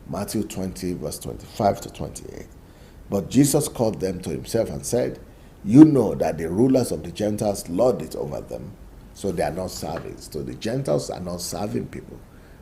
Matthew 20, verse 25 to 28. But Jesus called them to himself and said, you know that the rulers of the Gentiles lord it over them, so they are not serving. So the Gentiles are not serving people.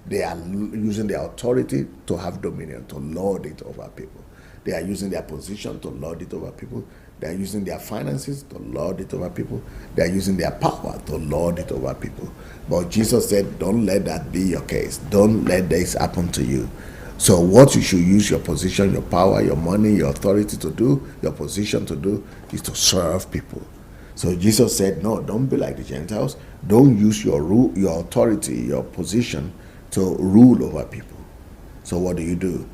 They are using their authority to have dominion, to lord it over people. They are using their position to lord it over people. They are using their finances to lord it over people. They are using their power to lord it over people. But Jesus said, don't let that be your case. Don't let this happen to you. So what you should use your position, your power, your money, your authority to do, your position to do, is to serve people. So Jesus said, no, don't be like the Gentiles. Don't use your authority, your position to rule over people. So what do?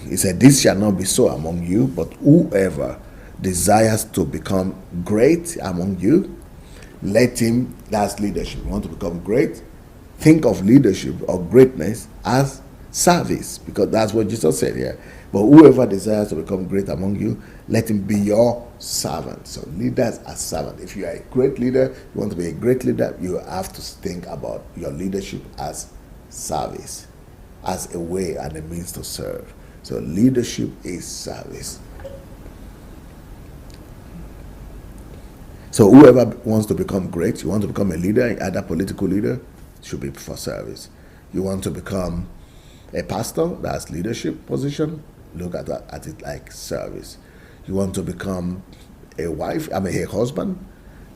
He said, this shall not be so among you, but whoever desires to become great among you, let him, that's leadership. You want to become great? Think of leadership or greatness as service, because that's what Jesus said here. But whoever desires to become great among you, let him be your servant. So leaders are servants. If you are a great leader, you want to be a great leader, you have to think about your leadership as service, as a way and a means to serve. So leadership is service. So whoever wants to become great, you want to become a leader, either political leader, should be for service. You want to become a pastor, that's leadership position, look at it like service. You want to become a wife, a husband,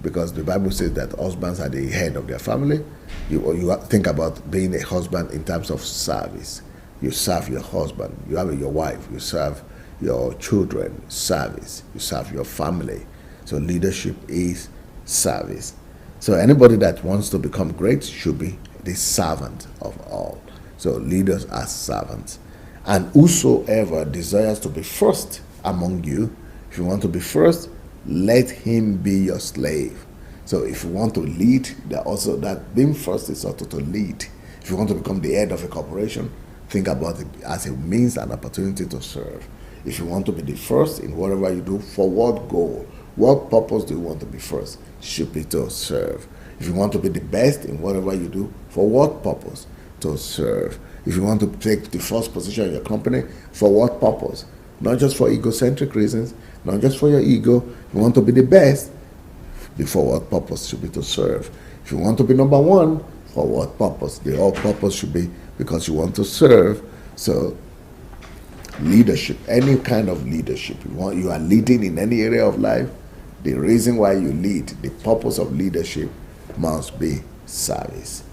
because the Bible says that husbands are the head of their family. You think about being a husband in terms of service. You serve your husband, you have your wife, you serve your children, service, you serve your family. So leadership is service. So anybody that wants to become great should be the servant of all. So leaders are servants. And whosoever desires to be first among you, if you want to be first, let him be your slave. So if you want to lead, also that being first is also to lead. If you want to become the head of a corporation, think about it as a means and opportunity to serve. If you want to be the first in whatever you do, for what goal? What purpose do you want to be first? Should be to serve. If you want to be the best in whatever you do, for what purpose? To serve. If you want to take the first position in your company, for what purpose? Not just for egocentric reasons, not just for your ego. If you want to be the best, for what purpose? Should be to serve. If you want to be number one, for what purpose? The whole purpose should be because you want to serve. So leadership, any kind of leadership, you are leading in any area of life, the reason why you lead, the purpose of leadership must be service.